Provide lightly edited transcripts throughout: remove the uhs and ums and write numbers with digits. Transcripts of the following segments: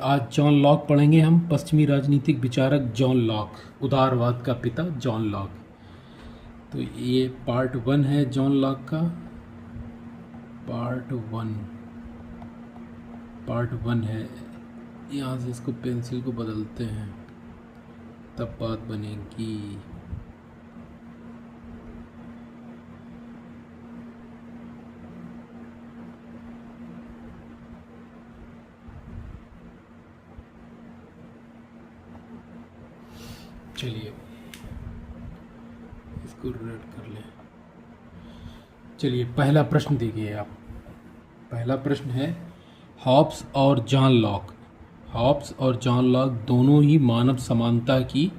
आज John Locke पढ़ेंगे हम। पश्चिमी राजनीतिक विचारक जॉन लॉक, उदारवाद का पिता जॉन लॉक। तो ये पार्ट 1 है जॉन लॉक का। पार्ट वन है। यहाँ से इसको पेंसिल को बदलते हैं तब बात बनेगी। चलिए इसको रेड कर लें। चलिए पहला प्रश्न देखिए आप। पहला प्रश्न है, हॉब्स और जॉन लॉक दोनों ही मानव समानता की,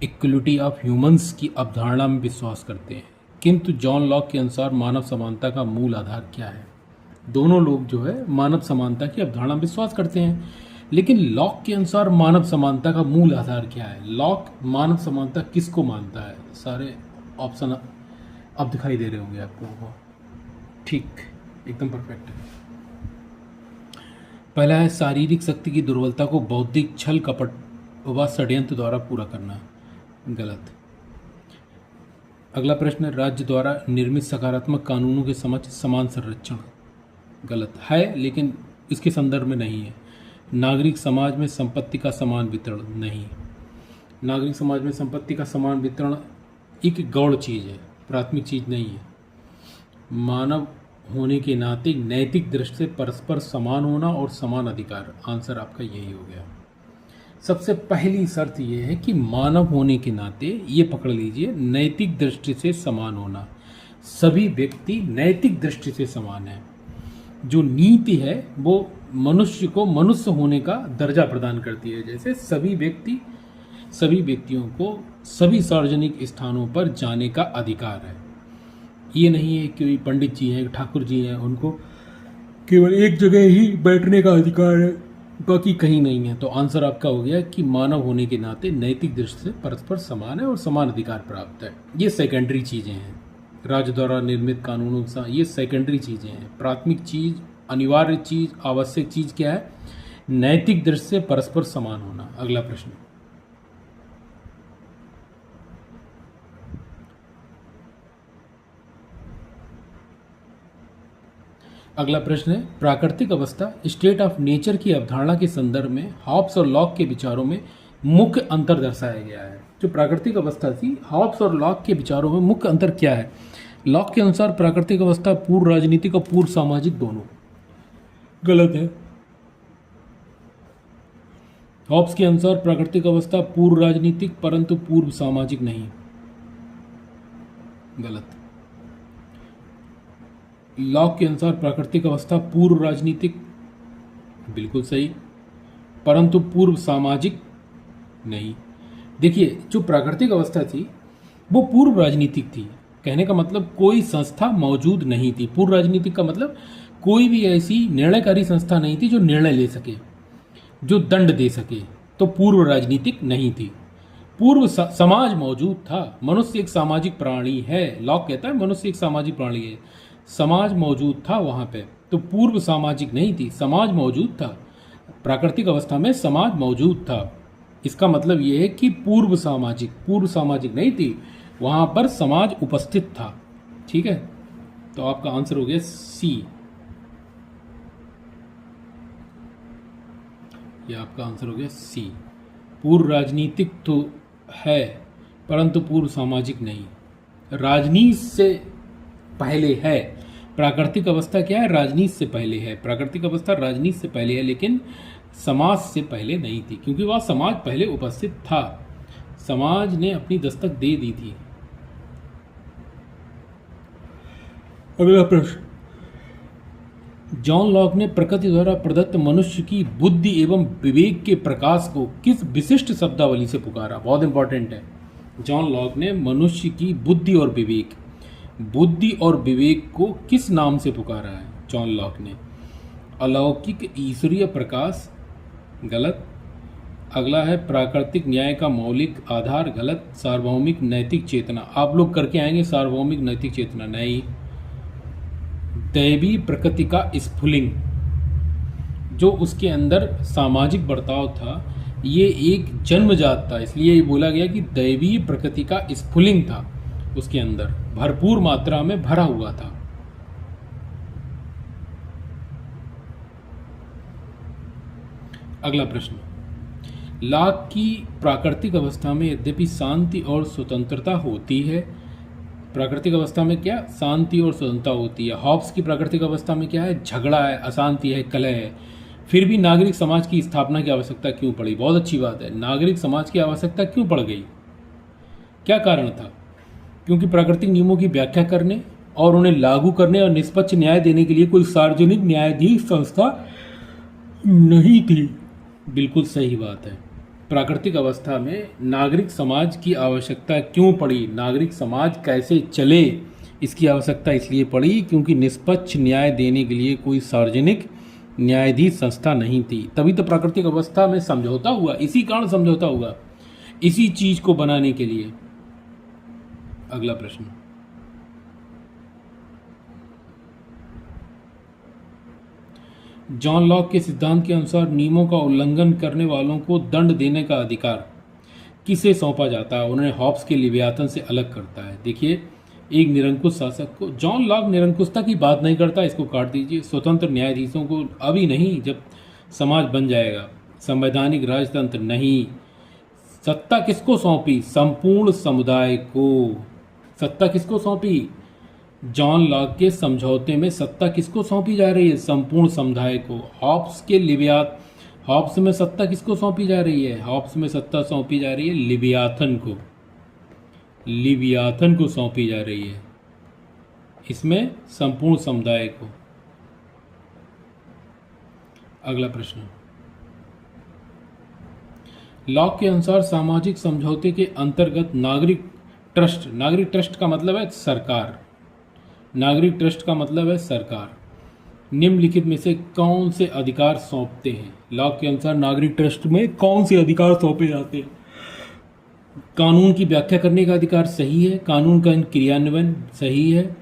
इक्वलिटी ऑफ ह्यूमंस की अवधारणा में विश्वास करते हैं, किंतु जॉन लॉक के अनुसार मानव समानता का मूल आधार क्या है। दोनों लोग जो है मानव समानता की अवधारणा में विश्वास करते हैं, लेकिन लॉक के अनुसार मानव समानता का मूल आधार क्या है। लॉक मानव समानता किसको मानता है। सारे ऑप्शन अब दिखाई दे रहे होंगे आप लोगों को। ठीक, एकदम परफेक्ट है। पहला है, शारीरिक शक्ति की दुर्बलता को बौद्धिक छल कपट व षड्यंत्र द्वारा पूरा करना। गलत। अगला प्रश्न है, राज्य द्वारा निर्मित सकारात्मक कानूनों के समक्ष समान संरक्षण। गलत है, लेकिन इसके संदर्भ में नहीं है। नागरिक समाज में संपत्ति का समान वितरण नहीं। नागरिक समाज में संपत्ति का समान वितरण एक गौण चीज़ है, प्राथमिक चीज़ नहीं है। मानव होने के नाते नैतिक दृष्टि से परस्पर समान होना और समान अधिकार। आंसर आपका यही हो गया। सबसे पहली शर्त यह है कि मानव होने के नाते, ये पकड़ लीजिए, नैतिक दृष्टि से समान होना। सभी व्यक्ति नैतिक दृष्टि से समान है। जो नीति है वो मनुष्य को मनुष्य होने का दर्जा प्रदान करती है। जैसे सभी व्यक्तियों को सभी सार्वजनिक स्थानों पर जाने का अधिकार है। ये नहीं है कि पंडित जी हैं, ठाकुर जी हैं, उनको केवल एक जगह ही बैठने का अधिकार है, बाकी कहीं नहीं है। तो आंसर आपका हो गया कि मानव होने के नाते नैतिक दृष्टि से परस्पर समान है और समान अधिकार प्राप्त है। ये सेकेंडरी चीज़ें हैं। राज्य द्वारा निर्मित कानूनों से ये सेकेंडरी चीज़ें हैं। प्राथमिक चीज़, अनिवार्य चीज़, आवश्यक चीज़ क्या है? नैतिक दृष्टि से परस्पर समान होना। अगला प्रश्न, है प्राकृतिक अवस्था, स्टेट ऑफ नेचर की अवधारणा के संदर्भ में हॉब्स और लॉक के विचारों में मुख्य अंतर दर्शाया गया है। जो प्राकृतिक अवस्था थी, हॉब्स और लॉक के विचारों में मुख्य अंतर क्या है? लॉक के अनुसार प्राकृतिक अवस्था पूर्व राजनीतिक और पूर्व सामाजिक दोनों। गलत है। हॉब्स के अनुसार प्राकृतिक अवस्था पूर्व राजनीतिक परंतु पूर्व सामाजिक नहीं। गलत। लॉक के अनुसार प्राकृतिक अवस्था पूर्व राजनीतिक, बिल्कुल सही, परंतु पूर्व सामाजिक नहीं। देखिए, जो प्राकृतिक अवस्था थी वो पूर्व राजनीतिक थी। कहने का मतलब कोई संस्था मौजूद नहीं थी। पूर्व राजनीतिक का मतलब कोई भी ऐसी निर्णयकारी संस्था नहीं थी जो निर्णय ले सके, जो दंड दे सके। तो पूर्व राजनीतिक नहीं थी। पूर्व समाज मौजूद था। मनुष्य एक सामाजिक प्राणी है। लॉक कहता है मनुष्य एक सामाजिक प्राणी है। समाज मौजूद था वहाँ पे, तो पूर्व सामाजिक नहीं थी, समाज मौजूद था। प्राकृतिक अवस्था में समाज मौजूद था। इसका मतलब ये है कि पूर्व सामाजिक नहीं थी, वहाँ पर समाज उपस्थित था। ठीक है, तो आपका आंसर हो गया सी। ये आपका आंसर हो गया सी। पूर्व राजनीतिक तो है परंतु पूर्व सामाजिक नहीं। राजनीति से पहले है। प्राकृतिक अवस्था क्या है? राजनीति से पहले है। प्राकृतिक अवस्था राजनीति से पहले है, लेकिन समाज से पहले नहीं थी, क्योंकि वह समाज पहले उपस्थित था। समाज ने अपनी दस्तक दे दी थी। अगला प्रश्न, जॉन लॉक ने प्रकृति द्वारा प्रदत्त मनुष्य की बुद्धि एवं विवेक के प्रकाश को किस विशिष्ट शब्दावली से पुकारा? बहुत इंपॉर्टेंट है। जॉन लॉक ने मनुष्य की बुद्धि और विवेक को किस नाम से पुकारा है जॉन लॉक ने? अलौकिक ईश्वरीय प्रकाश। गलत। अगला है प्राकृतिक न्याय का मौलिक आधार। गलत। सार्वभौमिक नैतिक चेतना। आप लोग करके आएंगे सार्वभौमिक नैतिक चेतना नहीं। दैवी प्रकृति का स्फुलिंग। जो उसके अंदर सामाजिक बर्ताव था ये एक जन्मजात था, इसलिए ये बोला गया कि दैवीय प्रकृति का स्फुलिंग था, उसके अंदर भरपूर मात्रा में भरा हुआ था। अगला प्रश्न, लाक की प्राकृतिक अवस्था में यद्यपि शांति और स्वतंत्रता होती है, प्राकृतिक अवस्था में क्या शांति और स्वतंत्रता होती है। हॉब्स की प्राकृतिक अवस्था में क्या है, झगड़ा है, अशांति है, कलह है। फिर भी नागरिक समाज की स्थापना की आवश्यकता क्यों पड़ी? बहुत अच्छी बात है, नागरिक समाज की आवश्यकता क्यों पड़ गई, क्या कारण था? क्योंकि प्राकृतिक नियमों की व्याख्या करने और उन्हें लागू करने और निष्पक्ष न्याय देने के लिए कोई सार्वजनिक न्यायाधीश संस्था नहीं थी। बिल्कुल सही बात है। प्राकृतिक अवस्था में नागरिक समाज की आवश्यकता क्यों पड़ी, नागरिक समाज कैसे चले, इसकी आवश्यकता इसलिए पड़ी क्योंकि निष्पक्ष न्याय देने के लिए कोई सार्वजनिक न्यायाधीश संस्था नहीं थी। तभी तो प्राकृतिक अवस्था में समझौता हुआ, इसी कारण समझौता हुआ, इसी चीज को बनाने के लिए। अगला प्रश्न, जॉन लॉक के सिद्धांत के अनुसार नियमों का उल्लंघन करने वालों को दंड देने का अधिकार किसे सौंपा जाता है? उन्हें हॉब्स के लिव्यातन से अलग करता है। देखिए, एक निरंकुश शासक को, जॉन लॉक निरंकुशता की बात नहीं करता, इसको काट दीजिए। स्वतंत्र न्यायाधीशों को अभी नहीं, जब समाज बन जाएगा। संवैधानिक राजतंत्र नहीं। सत्ता किसको सौंपी? संपूर्ण समुदाय को। सत्ता किसको सौंपी? जॉन लॉक के समझौते में सत्ता किसको सौंपी जा रही है? संपूर्ण समुदाय को। हॉब्स में सत्ता किसको सौंपी जा रही है? हॉब्स में सत्ता सौंपी जा रही है लिवियाथन को। लिवियाथन को सौंपी जा रही है, इसमें संपूर्ण समुदाय को। अगला प्रश्न, लॉक के अनुसार सामाजिक समझौते के अंतर्गत नागरिक ट्रस्ट का मतलब है सरकार, नागरिक ट्रस्ट का मतलब है सरकार, निम्नलिखित में से कौन से अधिकार सौंपते हैं? लॉक के अनुसार नागरिक ट्रस्ट में कौन से अधिकार सौंपे जाते हैं? कानून की व्याख्या करने का अधिकार सही है, कानून का क्रियान्वयन सही है,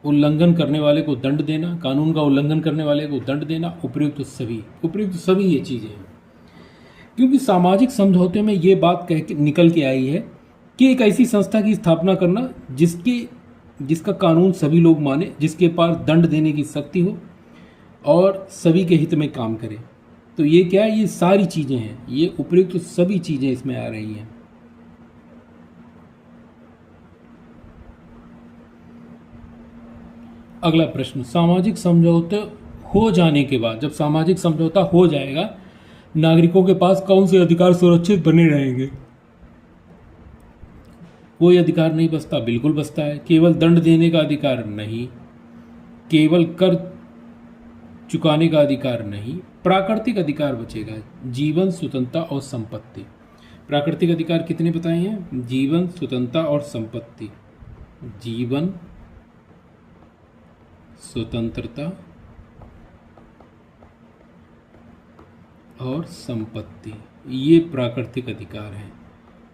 उल्लंघन करने वाले को दंड देना, कानून का उल्लंघन करने वाले को दंड देना, उपयुक्त सभी ये चीज़ें हैं। क्योंकि सामाजिक समझौते में ये बात निकल के आई है कि एक ऐसी संस्था की स्थापना करना जिसका कानून सभी लोग माने, जिसके पास दंड देने की शक्ति हो और सभी के हित में काम करे। तो ये क्या है? ये सारी चीज़ें हैं, ये उपयुक्त सभी चीज़ें इसमें आ रही हैं। अगला प्रश्न, सामाजिक समझौते हो जाने के बाद, जब सामाजिक समझौता हो जाएगा, नागरिकों के पास कौन से अधिकार सुरक्षित बने रहेंगे? कोई अधिकार नहीं बचता। बिल्कुल बचता है। केवल दंड देने का अधिकार नहीं, केवल कर चुकाने का अधिकार नहीं, प्राकृतिक अधिकार बचेगा, जीवन, स्वतंत्रता और संपत्ति। प्राकृतिक अधिकार कितने बताए हैं? जीवन, स्वतंत्रता और संपत्ति। जीवन, स्वतंत्रता और संपत्ति, ये प्राकृतिक अधिकार हैं।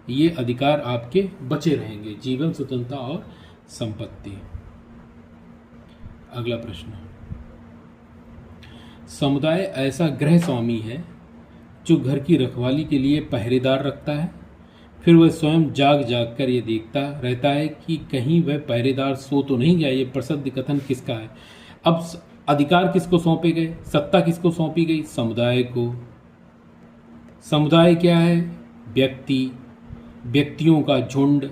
ये अधिकार आपके बचे रहेंगे, जीवन, स्वतंत्रता और संपत्ति। अगला प्रश्न, समुदाय ऐसा गृह स्वामी है जो घर की रखवाली के लिए पहरेदार रखता है, फिर वह स्वयं जाग कर ये देखता रहता है कि कहीं वह पहरेदार सो तो नहीं गया। ये प्रसिद्ध कथन किसका है? अब अधिकार किसको सौंपे गए? सत्ता किसको सौंपी गई? समुदाय को। समुदाय क्या है? व्यक्तियों का झुंड।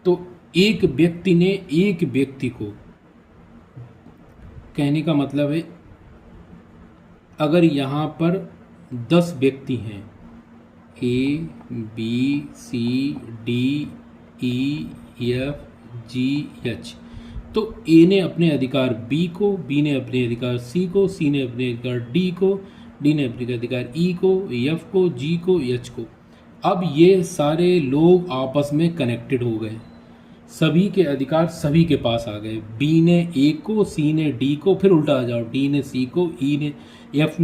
तो एक व्यक्ति ने एक व्यक्ति को, कहने का मतलब है अगर यहाँ पर 10 व्यक्ति हैं, A, B, C, D, E, F, G, H, तो A ने अपने अधिकार B को, B ने अपने अधिकार C को, C ने अपने अधिकार D को, D ने अपने अधिकार E को, F को, G को, H को। अब ये सारे लोग आपस में कनेक्टेड हो गए, सभी के अधिकार सभी के पास आ गए। B ने A को, C ने D को, फिर उल्टा आ जाओ, D ने C को, F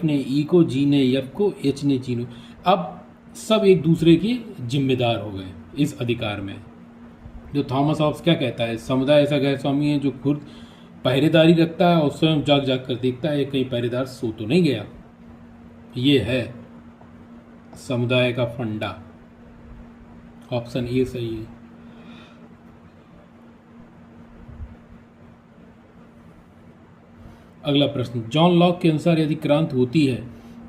ने E को, G ने F को, H ने G को। अब सब एक दूसरे के जिम्मेदार हो गए इस अधिकार में। जो थॉमस हॉब्स क्या कहता है? समुदाय ऐसा गैर स्वामी है जो खुद पहरेदारी रखता है और स्वयं जाग जाग कर देखता है कहीं पहरेदार सो तो नहीं गया। ये है समुदाय का फंडा। ऑप्शन ए सही है। अगला प्रश्न, जॉन लॉक के अनुसार यदि क्रांति होती है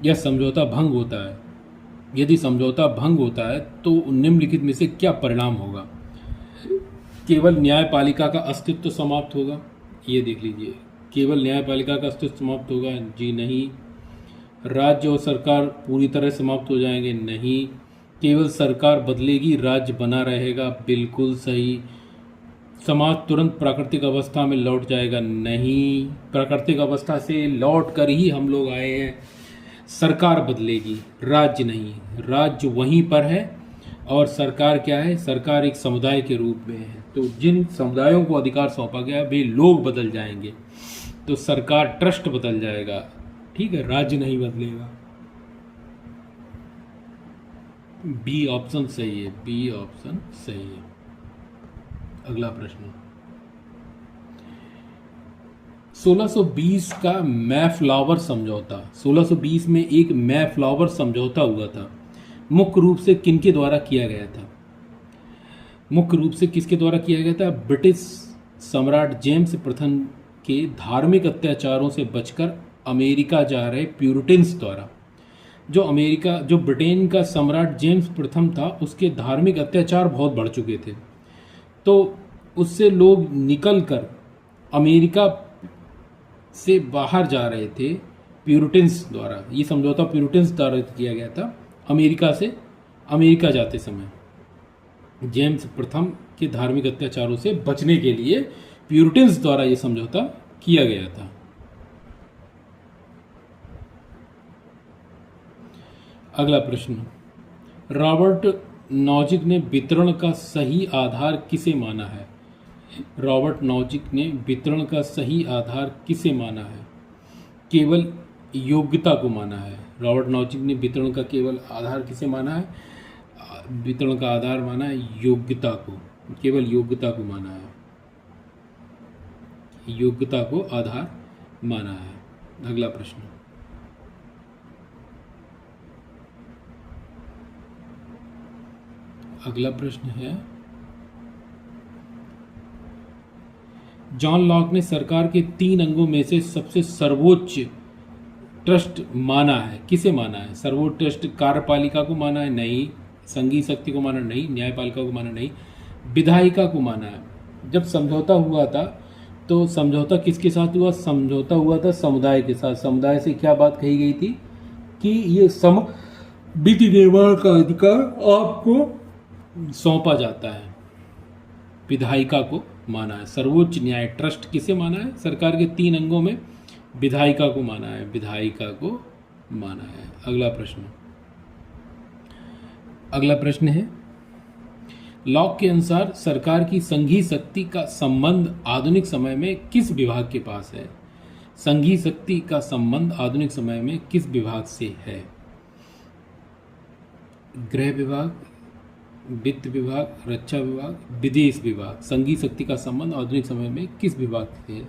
या समझौता भंग होता है, यदि समझौता भंग होता है तो निम्नलिखित में से क्या परिणाम होगा? केवल न्यायपालिका का अस्तित्व समाप्त होगा। ये देख लीजिए, केवल न्यायपालिका का अस्तित्व समाप्त होगा, जी नहीं। राज्य और सरकार पूरी तरह समाप्त हो जाएंगे, नहीं। केवल सरकार बदलेगी, राज्य बना रहेगा, बिल्कुल सही। समाज तुरंत प्राकृतिक अवस्था में लौट जाएगा, नहीं। प्राकृतिक अवस्था से लौट कर ही हम लोग आए हैं। सरकार बदलेगी, राज्य नहीं। राज्य वहीं पर है और सरकार क्या है? सरकार एक समुदाय के रूप में है। तो जिन समुदायों को अधिकार सौंपा गया वे लोग बदल जाएंगे, तो सरकार ट्रस्ट बदल जाएगा, ठीक है, राज्य नहीं बदलेगा। बी ऑप्शन सही है, बी ऑप्शन सही है। अगला प्रश्न, 1620 का मैफ्लावर समझौता, 1620 में एक मैफ्लावर समझौता हुआ था, मुख्य रूप से किनके द्वारा किया गया था? मुख्य रूप से किसके द्वारा किया गया था? ब्रिटिश सम्राट जेम्स प्रथम के धार्मिक अत्याचारों से बचकर अमेरिका जा रहे प्यूरिटन्स द्वारा। जो ब्रिटेन का सम्राट जेम्स प्रथम था, उसके धार्मिक अत्याचार बहुत बढ़ चुके थे, तो उससे लोग निकल कर अमेरिका से बाहर जा रहे थे प्यूरिटन्स द्वारा। ये समझौता प्यूरिटन्स द्वारा किया गया था। अमेरिका जाते समय जेम्स प्रथम के धार्मिक अत्याचारों से बचने के लिए प्यूरिटन्स द्वारा ये समझौता किया गया था। अगला प्रश्न, रॉबर्ट नॉजिक ने वितरण का सही आधार किसे माना है? रॉबर्ट नॉजिक ने वितरण का सही आधार किसे माना है? केवल योग्यता को माना है। रॉबर्ट नॉजिक ने वितरण का केवल आधार किसे माना है? वितरण का आधार माना है योग्यता को, केवल योग्यता को माना है, योग्यता को आधार माना है। अगला प्रश्न, अगला प्रश्न है, जॉन लॉक ने सरकार के 3 अंगों में से सबसे सर्वोच्च ट्रस्ट माना है, किसे माना है? सर्वोच्च ट्रस्ट कार्यपालिका को माना है, नहीं। संघीय शक्ति को माना, नहीं। न्यायपालिका को माना, नहीं। विधायिका को माना है। जब समझौता हुआ था तो समझौता किसके साथ हुआ? समझौता हुआ था समुदाय के साथ। समुदाय से क्या बात कही गई थी कि ये विधि निर्माण का अधिकार आपको सौंपा जाता है। विधायिका को माना है। सर्वोच्च न्याय ट्रस्ट किसे माना है? सरकार के 3 अंगों में विधायिका को माना है, विधायिका को माना है। अगला प्रश्न है, लॉक के अनुसार सरकार की संघीय शक्ति का संबंध आधुनिक समय में किस विभाग के पास है? संघीय शक्ति का संबंध आधुनिक समय में किस विभाग से है? गृह विभाग, वित्त विभाग, रक्षा विभाग, विदेश विभाग। संघीय शक्ति का संबंध आधुनिक समय में किस विभाग से है?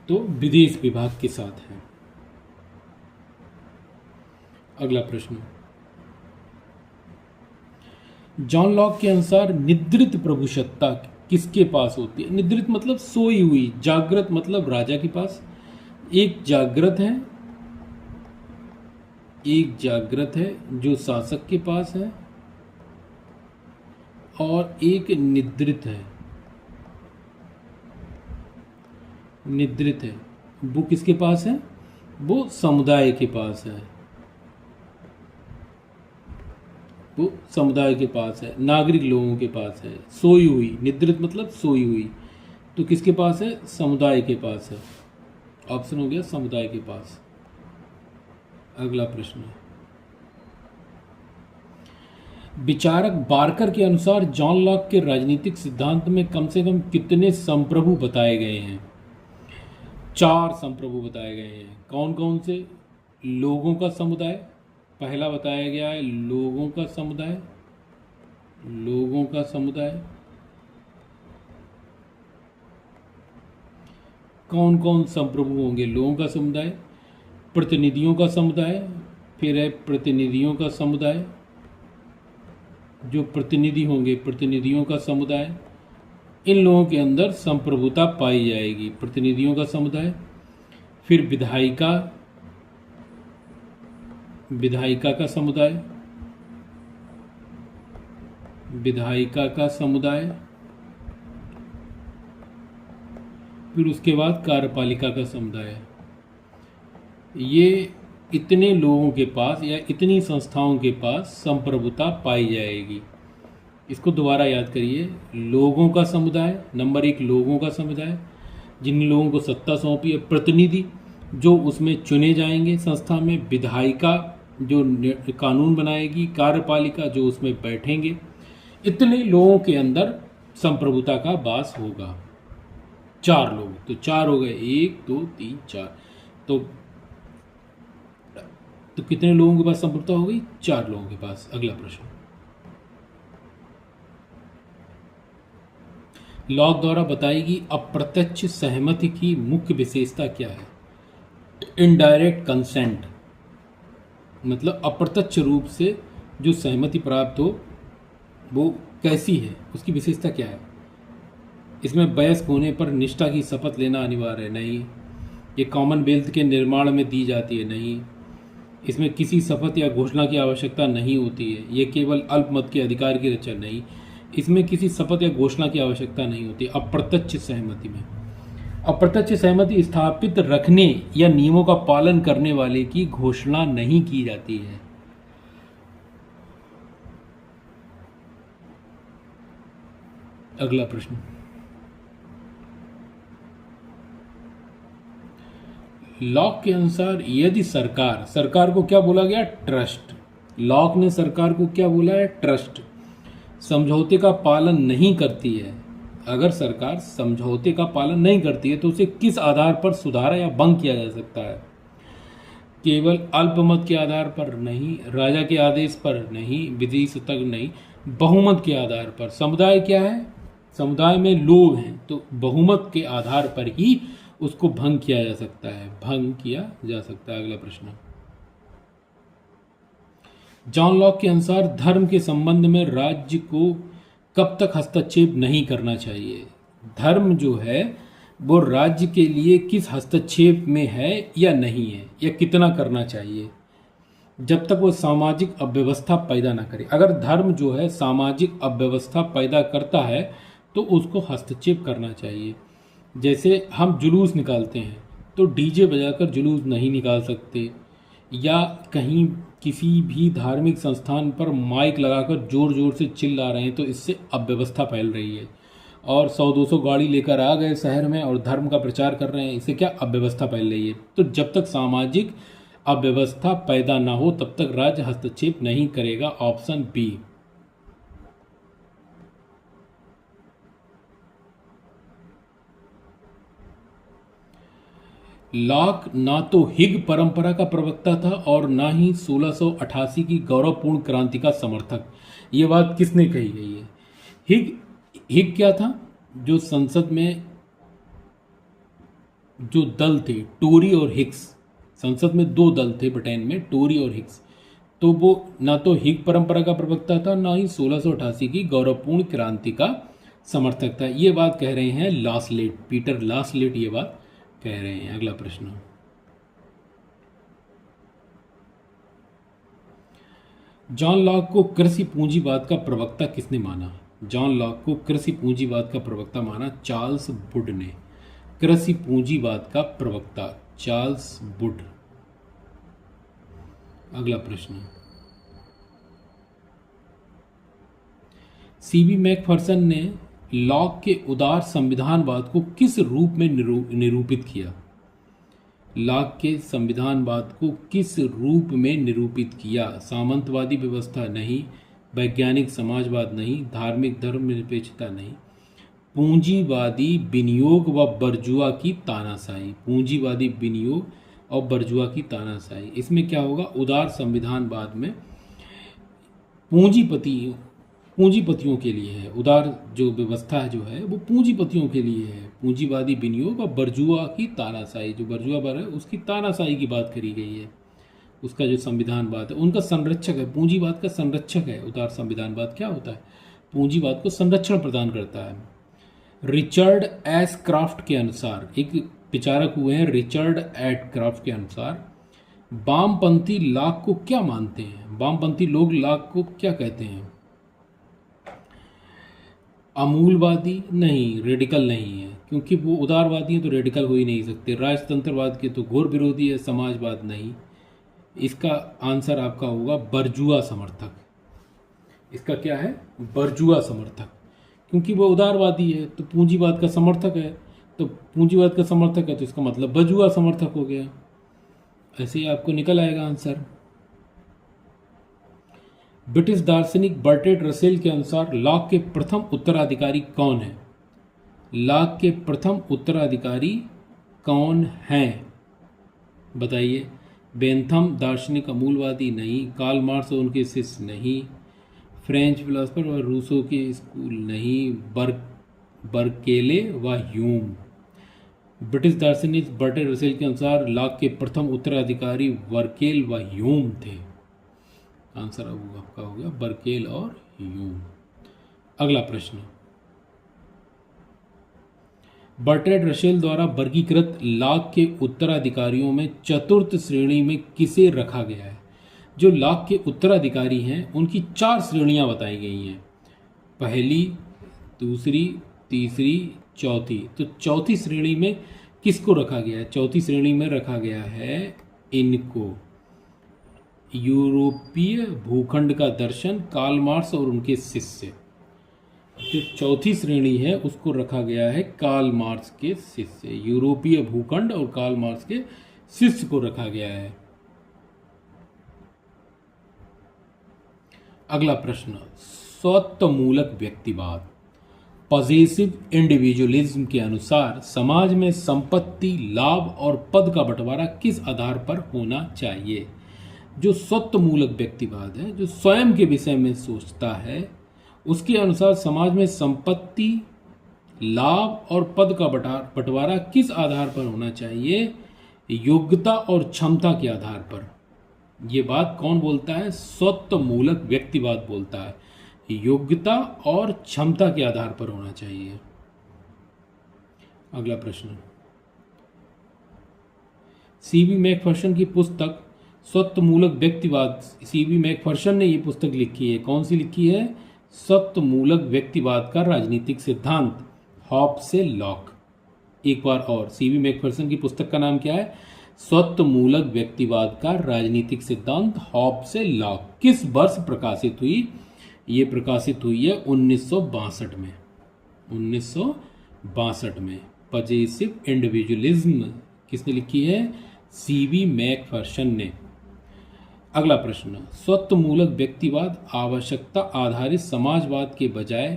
तो विदेश विभाग के साथ है। अगला प्रश्न, जॉन लॉक के अनुसार निद्रित प्रभुसत्ता किसके पास होती है? निद्रित मतलब सोई हुई, जागृत मतलब राजा के पास। एक जागृत है जो शासक के पास है, और एक निद्रित है। वो किसके पास है? वो समुदाय के पास है, वो समुदाय के पास है, नागरिक लोगों के पास है। सोई हुई, निद्रित मतलब सोई हुई, तो किसके पास है? समुदाय के पास है। ऑप्शन हो गया समुदाय के पास। अगला प्रश्न, विचारक बार्कर के अनुसार जॉन लॉक के राजनीतिक सिद्धांत में कम से कम कितने संप्रभु बताए गए हैं? 4 संप्रभु बताए गए हैं। कौन कौन से? लोगों का समुदाय पहला बताया गया है, लोगों का समुदाय। कौन कौन संप्रभु होंगे? लोगों का समुदाय, प्रतिनिधियों का समुदाय, फिर है प्रतिनिधियों का समुदाय, जो प्रतिनिधि होंगे प्रतिनिधियों का समुदाय, इन लोगों के अंदर संप्रभुता पाई जाएगी। प्रतिनिधियों का समुदाय, फिर विधायिका, विधायिका का समुदाय, विधायिका का समुदाय, फिर उसके बाद कार्यपालिका का समुदाय। ये इतने लोगों के पास या इतनी संस्थाओं के पास संप्रभुता पाई जाएगी। इसको दोबारा याद करिए। लोगों का समुदाय, नंबर एक लोगों का समुदाय, जिन लोगों को सत्ता सौंपी है। प्रतिनिधि जो उसमें चुने जाएंगे संस्था में। विधायिका जो कानून बनाएगी। कार्यपालिका जो उसमें बैठेंगे। इतने लोगों के अंदर संप्रभुता का वास होगा। 4 लोग, तो 4 हो गए, 1 2 3 4। तो कितने लोगों के पास संप्रभुता हो गई? 4 लोगों के पास। अगला प्रश्न, लॉक द्वारा बताई गई अप्रत्यक्ष सहमति की मुख्य विशेषता क्या है? इनडायरेक्ट कंसेंट, मतलब अप्रत्यक्ष रूप से जो सहमति प्राप्त हो वो कैसी है, उसकी विशेषता क्या है? इसमें वयस्क होने पर निष्ठा की शपथ लेना अनिवार्य है? नहीं। ये कॉमनवेल्थ के निर्माण में दी जाती है? नहीं। इसमें किसी शपथ या घोषणा की आवश्यकता नहीं होती है। ये केवल अल्पमत के अधिकार की रक्षा? नहीं, इसमें किसी शपथ या घोषणा की आवश्यकता नहीं होती। अप्रत्यक्ष सहमति में, अप्रत्यक्ष सहमति स्थापित रखने या नियमों का पालन करने वाले की घोषणा नहीं की जाती है। अगला प्रश्न, लॉक के अनुसार यदि सरकार को क्या बोला गया? ट्रस्ट। लॉक ने सरकार को क्या बोला है? ट्रस्ट। समझौते का पालन नहीं करती है। अगर सरकार समझौते का पालन नहीं करती है तो उसे किस आधार पर सुधारा या भंग किया जा सकता है? केवल अल्पमत के आधार पर? नहीं। राजा के आदेश पर? नहीं। विधि तक? नहीं। बहुमत के आधार पर। समुदाय क्या है? समुदाय में लोग हैं, तो बहुमत के आधार पर ही उसको भंग किया जा सकता है। भंग किया जा सकता है। अगला प्रश्न, जॉन लॉक के अनुसार धर्म के संबंध में राज्य को कब तक हस्तक्षेप नहीं करना चाहिए? धर्म जो है वो राज्य के लिए किस हस्तक्षेप में है या नहीं है, या कितना करना चाहिए? जब तक वो सामाजिक अव्यवस्था पैदा ना करे। अगर धर्म जो है सामाजिक अव्यवस्था पैदा करता है तो उसको हस्तक्षेप करना चाहिए। जैसे हम जुलूस निकालते हैं तो डीजे बजाकर जुलूस नहीं निकाल सकते, या कहीं किसी भी धार्मिक संस्थान पर माइक लगाकर ज़ोर ज़ोर से चिल्ला रहे हैं तो इससे अव्यवस्था फैल रही है। और 100-200 गाड़ी लेकर आ गए शहर में और धर्म का प्रचार कर रहे हैं, इससे क्या अव्यवस्था फैल रही है। तो जब तक सामाजिक अव्यवस्था पैदा ना हो तब तक राज्य हस्तक्षेप नहीं करेगा। Option B. लॉक ना तो हिग परंपरा का प्रवक्ता था और ना ही 1688 की गौरवपूर्ण क्रांति का समर्थक। ये बात किसने कही गई है? हिग क्या था? जो संसद में जो दल थे, टोरी और हिग्स, संसद में 2 दल थे ब्रिटेन में, टोरी और हिग्स। तो वो ना तो हिग परंपरा का प्रवक्ता था, ना ही 1688 की गौरवपूर्ण क्रांति का समर्थक था। ये बात कह रहे हैं लासलेट, पीटर लासलेट ये बात कह रहे हैं। अगला प्रश्न, जॉन लॉक को कृषि पूंजीवाद का प्रवक्ता किसने माना? जॉन लॉक को कृषि पूंजीवाद का प्रवक्ता माना चार्ल्स वुड ने। कृषि पूंजीवाद का प्रवक्ता चार्ल्स वुड। अगला प्रश्न, सीबी मैकफर्सन ने लॉक के उदार संविधानवाद को किस रूप में निरूपित किया? लॉक के संविधानवाद को किस रूप में निरूपित किया? सामंतवादी व्यवस्था? नहीं। वैज्ञानिक समाजवाद? नहीं। धार्मिक धर्मनिरपेक्षता? नहीं। पूंजीवादी विनियोग व बर्जुआ की तानाशाही। पूंजीवादी विनियोग और बर्जुआ की तानाशाही। इसमें क्या होगा? उदार संविधानवाद में पूंजीपति पूंजीपतियों के लिए है। उदार जो व्यवस्था जो है वो पूंजीपतियों के लिए है। पूंजीवादी विनियोग और बर्जुआ की तानाशाही, जो बर्जुआ वर्ग है उसकी तानाशाही की बात करी गई है। उसका जो संविधानवाद है उनका संरक्षक है, पूंजीवाद का संरक्षक है। उदार संविधानवाद क्या होता है? पूंजीवाद को संरक्षण प्रदान करता है। रिचर्ड एस क्राफ्ट के अनुसार, एक विचारक हुए हैं रिचर्ड एट क्राफ्ट के अनुसार, वामपंथी लाभ को क्या मानते हैं? वामपंथी लोग लाभ को क्या कहते हैं? अमूलवादी नहीं, रेडिकल नहीं है, क्योंकि वो उदारवादी हैं तो रेडिकल हो ही नहीं सकते। राजतंत्रवाद के तो घोर विरोधी है। समाजवाद नहीं। इसका आंसर आपका होगा बर्जुआ समर्थक। इसका क्या है? बर्जुआ समर्थक, क्योंकि वो उदारवादी है तो पूंजीवाद का समर्थक है, तो पूंजीवाद का समर्थक है तो इसका मतलब बर्जुआ समर्थक हो गया। ऐसे ही आपको निकल आएगा आंसर। ब्रिटिश दार्शनिक बर्ट्रेड रसेल के अनुसार लॉक के प्रथम उत्तराधिकारी कौन है? लॉक के प्रथम उत्तराधिकारी कौन हैं? बताइए। बेंथम दार्शनिक अमूलवादी नहीं, कार्ल मार्क्स और उनके शिष्य नहीं, फ्रेंच फिलोसफर व रूसो के स्कूल नहीं, बर्केले व ह्यूम। ब्रिटिश दार्शनिक बर्ट्रेड रसेल के अनुसार लॉक के प्रथम उत्तराधिकारी बर्केल व ह्यूम थे। आंसर अब आपका हो गया बर्केल और ह्यूम। अगला प्रश्न, बर्ट्रेड रसेल द्वारा वर्गीकृत लॉक के उत्तराधिकारियों में चतुर्थ श्रेणी में किसे रखा गया है? जो लॉक के उत्तराधिकारी हैं उनकी 4 श्रेणियां बताई गई हैं, पहली, दूसरी, तीसरी, चौथी। तो चौथी श्रेणी में किसको रखा गया है? चौथी श्रेणी में रखा गया है इनको, यूरोपीय भूखंड का दर्शन, कार्ल मार्क्स और उनके शिष्य। जो चौथी श्रेणी है उसको रखा गया है कार्ल मार्क्स के शिष्य। यूरोपीय भूखंड और कार्ल मार्क्स के शिष्य को रखा गया है। अगला प्रश्न, स्वत्वमूलक व्यक्तिवाद, पॉजिटिव इंडिविजुअलिज्म के अनुसार समाज में संपत्ति, लाभ और पद का बंटवारा किस आधार पर होना चाहिए? जो स्वत्वमूलक व्यक्तिवाद है, जो स्वयं के विषय में सोचता है, उसके अनुसार समाज में संपत्ति, लाभ और पद का बंटवारा किस आधार पर होना चाहिए? योग्यता और क्षमता के आधार पर। ये बात कौन बोलता है? स्वत्वमूलक व्यक्तिवाद बोलता है। योग्यता और क्षमता के आधार पर होना चाहिए। अगला प्रश्न, सीबी मैकफर्शन की पुस्तक स्वत्वमूलक व्यक्तिवाद, सीबी मैकफर्शन ने ये पुस्तक लिखी है। कौन सी लिखी है? स्वत्वमूलक व्यक्तिवाद का राजनीतिक सिद्धांत, हॉब्स से लॉक। एक बार और, सीबी मैकफर्सन की पुस्तक का नाम क्या है? स्वत्वमूलक व्यक्तिवाद का राजनीतिक सिद्धांत, हॉब्स से लॉक। किस वर्ष प्रकाशित हुई? ये प्रकाशित हुई है 1962 में। 1962 में। पॉजिटिव इंडिविजुअलिज्म किसने लिखी है? सीबी मैकफर्शन ने। अगला प्रश्न, स्वत्वमूलक व्यक्तिवाद आवश्यकता आधारित समाजवाद के बजाय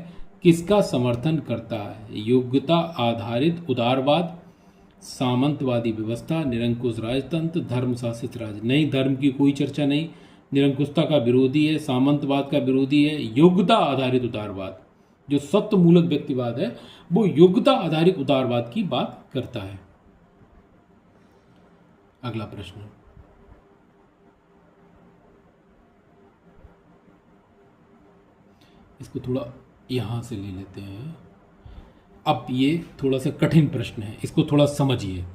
किसका समर्थन करता है? योग्यता आधारित उदारवाद, सामंतवादी व्यवस्था, निरंकुश राजतंत्र, धर्म शासित राज्य। नहीं, धर्म की कोई चर्चा नहीं, निरंकुशता का विरोधी है, सामंतवाद का विरोधी है। योग्यता आधारित उदारवाद, जो स्वत्वमूलक व्यक्तिवाद है वो योग्यता आधारित उदारवाद की बात करता है। अगला प्रश्न, इसको थोड़ा यहां से ले लेते हैं। अब ये थोड़ा सा कठिन प्रश्न है, इसको थोड़ा समझिए।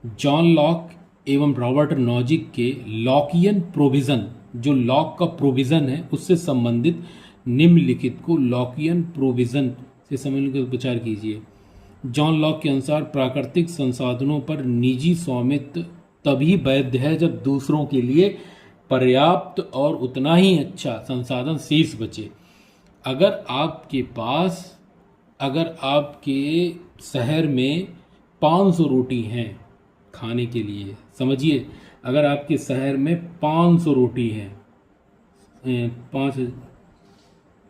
जॉन लॉक एवं रॉबर्ट नॉजिक के लॉकियन प्रोविजन, जो लॉक का प्रोविजन है उससे संबंधित निम्नलिखित को लॉकियन प्रोविजन से संबंधित विचार कीजिए। जॉन लॉक के अनुसार प्राकृतिक संसाधनों पर निजी स्वामित्व तभी वैध है जब दूसरों के लिए पर्याप्त और उतना ही अच्छा संसाधन शेष बचे। अगर आपके शहर में 500 रोटी हैं खाने के लिए, समझिए, अगर आपके शहर में 500 रोटी हैं,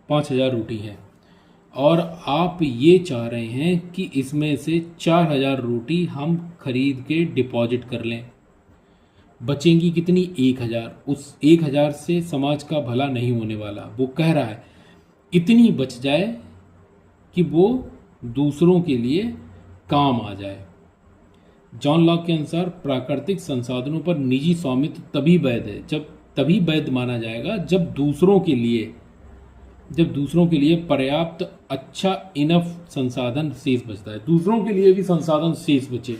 5,000 रोटी है और आप ये चाह रहे हैं कि इसमें से 4,000 रोटी हम खरीद के डिपॉजिट कर लें, बचेंगी कितनी? 1,000। उस 1,000 से समाज का भला नहीं होने वाला। वो कह रहा है इतनी बच जाए कि वो दूसरों के लिए काम आ जाए। जॉन लॉक के अनुसार प्राकृतिक संसाधनों पर निजी स्वामित्व तभी वैध माना जाएगा जब दूसरों के लिए पर्याप्त अच्छा इनफ संसाधन शेष बचता है, दूसरों के लिए भी संसाधन शेष बचे,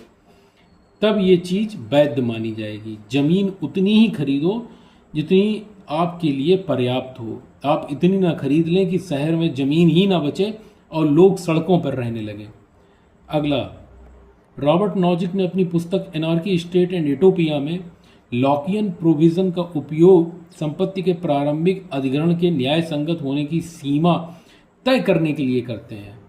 तब ये चीज़ वैध मानी जाएगी। जमीन उतनी ही खरीदो जितनी आपके लिए पर्याप्त हो। आप इतनी ना खरीद लें कि शहर में जमीन ही ना बचे और लोग सड़कों पर रहने लगे। अगला, रॉबर्ट नॉजिक ने अपनी पुस्तक एनार्की स्टेट एंड यूटोपिया में लॉकियन प्रोविजन का उपयोग संपत्ति के प्रारंभिक अधिग्रहण के न्याय संगत होने की सीमा तय करने के लिए करते हैं।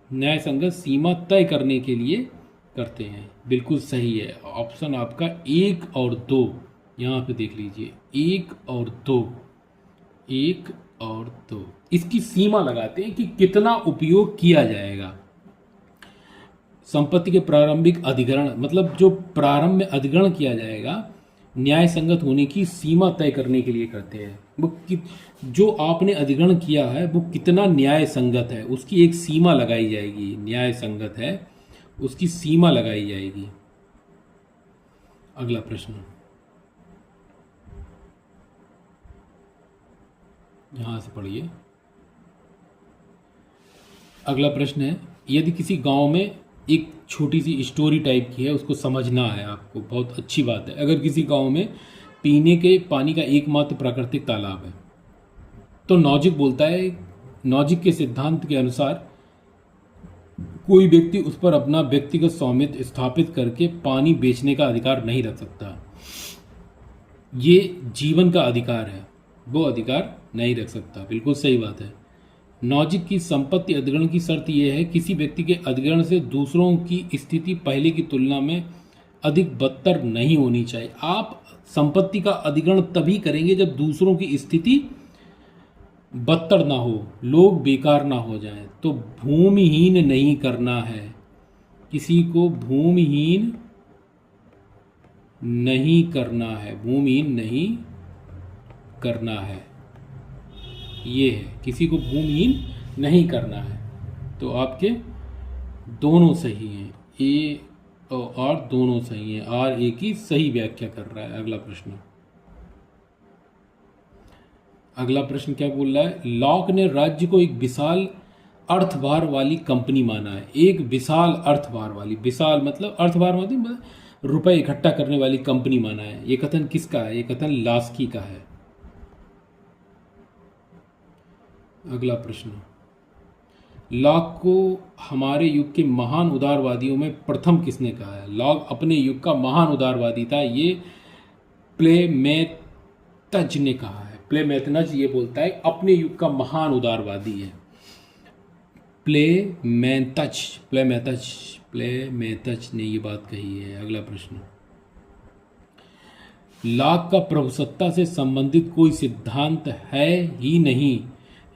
न्याय संगत सीमा तय करने के लिए करते हैं, बिल्कुल सही है। ऑप्शन आपका 1 और 2 यहाँ पे देख लीजिए, 1 और 2, 1 और 2 इसकी सीमा लगाते हैं कि कितना उपयोग किया जाएगा। संपत्ति के प्रारंभिक अधिग्रहण मतलब जो प्रारंभ में अधिग्रहण किया जाएगा न्याय संगत होने की सीमा तय करने के लिए करते हैं। वो जो आपने अधिग्रहण किया है वो कितना न्याय संगत है उसकी एक सीमा लगाई जाएगी। न्याय संगत है उसकी सीमा लगाई जाएगी। अगला प्रश्न, यहां से पढ़िए। अगला प्रश्न है, यदि किसी गांव में एक छोटी सी स्टोरी टाइप की है, उसको समझना है आपको, बहुत अच्छी बात है। अगर किसी गांव में पीने के पानी का एकमात्र प्राकृतिक तालाब है तो नॉजिक बोलता है, नॉजिक के सिद्धांत के अनुसार कोई व्यक्ति उस पर अपना व्यक्तिगत स्वामित्व स्थापित करके पानी बेचने का अधिकार नहीं रख सकता। ये जीवन का अधिकार है, वो अधिकार नहीं रख सकता। बिल्कुल सही बात है। नॉजिक की संपत्ति अधिग्रहण की शर्त यह है, किसी व्यक्ति के अधिग्रहण से दूसरों की स्थिति पहले की तुलना में अधिक बदतर नहीं होनी चाहिए। आप संपत्ति का अधिग्रहण तभी करेंगे जब दूसरों की स्थिति बदतर ना हो, लोग बेकार ना हो जाएं। तो भूमिहीन नहीं करना है, किसी को भूमिहीन नहीं करना है, भूमिहीन नहीं करना है, ये है, किसी को भूमिहीन नहीं करना है। तो आपके दोनों सही हैं, ए और आर दोनों सही हैं। आर ए की सही व्याख्या कर रहा है। अगला प्रश्न क्या बोल रहा है, लॉक ने राज्य को एक विशाल अर्थभार वाली कंपनी माना है। एक विशाल अर्थभार वाली, विशाल मतलब अर्थभार मतलब रुपए इकट्ठा करने वाली कंपनी माना है। ये कथन किसका है? ये कथन लास्की का है। अगला प्रश्न, लॉक को हमारे युग के महान उदारवादियों में प्रथम किसने कहा है? लॉक अपने युग का महान उदारवादी था, ये प्लेमेतज ने कहा है। प्लेमेतज ये बोलता है अपने युग का महान उदारवादी है। प्लेमेतज ने ये बात कही है। अगला प्रश्न, लॉक का प्रभुसत्ता से संबंधित कोई सिद्धांत है ही नहीं,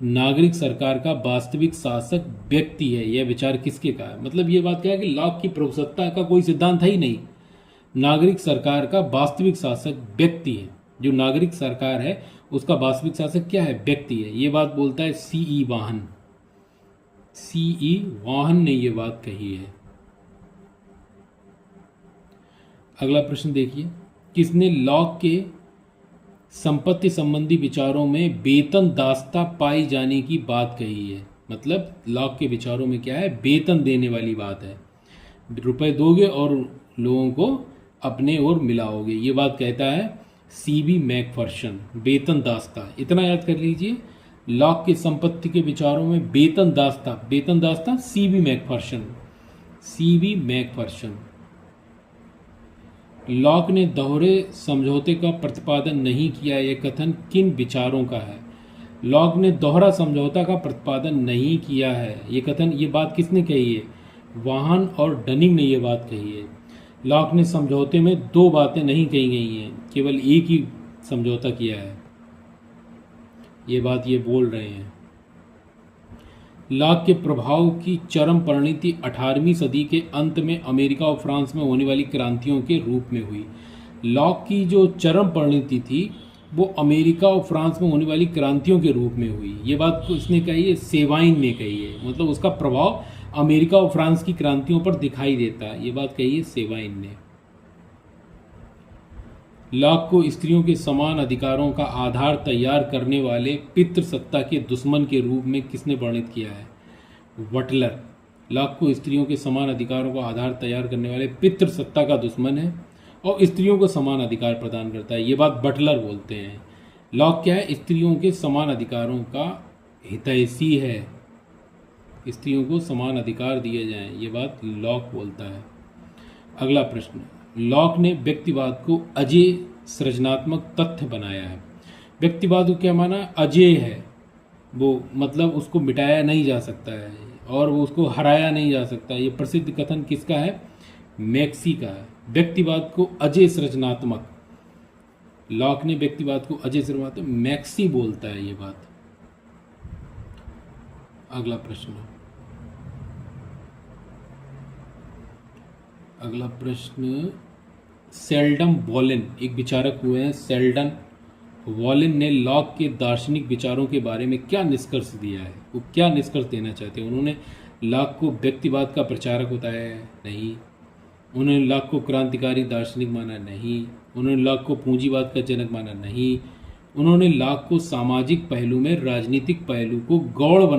नागरिक सरकार का वास्तविक शासक व्यक्ति है। यह विचार किसके का है? मतलब ये बात क्या है कि लॉक की प्रभुसत्ता का कोई सिद्धांत है ही नहीं, नागरिक सरकार का वास्तविक शासक व्यक्ति है। जो नागरिक सरकार है उसका वास्तविक शासक क्या है? व्यक्ति है। ये बात बोलता है सीई वाहन ने ये बात कही है। अगला प्रश्न देखिए, किसने लॉक के संपत्ति संबंधी विचारों में वेतन दास्ता पाई जाने की बात कही है? मतलब लॉक के विचारों में क्या है? वेतन देने वाली बात है, रुपए दोगे और लोगों को अपने ओर मिलाओगे, ये बात कहता है सीबी मैकफर्शन। वेतन दास्ता इतना याद कर लीजिए, लॉक के संपत्ति के विचारों में वेतन दास्ता सीबी मैकफर्शन। लॉक ने दोहरे समझौते का प्रतिपादन नहीं किया, यह कथन किन विचारों का है? लॉक ने दोहरा समझौता का प्रतिपादन नहीं किया है, ये कथन, ये बात किसने कही है? वाहन और डनिंग ने ये बात कही है। लॉक ने समझौते में दो बातें नहीं कही गई हैं, केवल एक ही समझौता किया है, ये बात ये बोल रहे हैं। लॉक के प्रभाव की चरम परिणति 18वीं सदी के अंत में अमेरिका और फ्रांस में होने वाली क्रांतियों के रूप में हुई। लॉक की जो चरम परिणति थी वो अमेरिका और फ्रांस में होने वाली क्रांतियों के रूप में हुई। ये बात इसने कही है, सेवाइन ने कही है, मतलब उसका प्रभाव अमेरिका और फ्रांस की क्रांतियों पर दिखाई देता है, ये बात कही है सेवाइन ने। लॉक को स्त्रियों के समान अधिकारों का आधार तैयार करने वाले पितृसत्ता के दुश्मन के रूप में किसने वर्णित किया है? बटलर। लॉक को स्त्रियों के समान अधिकारों का आधार तैयार करने वाले पितृसत्ता का दुश्मन है और स्त्रियों को समान अधिकार प्रदान करता है, ये बात बटलर बोलते हैं। लॉक क्या है? स्त्रियों के समान अधिकारों का हितैषी है, स्त्रियों को समान अधिकार दिए जाएं, ये बात लॉक बोलता है। अगला प्रश्न, लॉक ने व्यक्तिवाद को अजेय सृजनात्मक तथ्य बनाया है। व्यक्तिवाद को क्या माना? अजेय है, वो मतलब उसको मिटाया नहीं जा सकता है और वो उसको हराया नहीं जा सकता। ये प्रसिद्ध कथन किसका है? मैक्सी का है। व्यक्तिवाद को अजेय सृजनात्मक, लॉक ने व्यक्तिवाद को अजेय सृजनात्मक, मैक्सी बोलता है ये बात। अगला प्रश्न, सेल्डन वॉलिन एक विचारक हुए हैं, सेल्डन वॉलिन ने लॉक के दार्शनिक विचारों के बारे में क्या निष्कर्ष दिया है? वो क्या निष्कर्ष देना चाहते हैं? उन्होंने लॉक को व्यक्तिवाद का प्रचारक बताया है? नहीं। उन्होंने लॉक को क्रांतिकारी दार्शनिक माना? नहीं। उन्होंने लॉक को पूंजीवाद का जनक माना? नहीं। उन्होंने लॉक को सामाजिक पहलू में राजनीतिक पहलू को गौण बना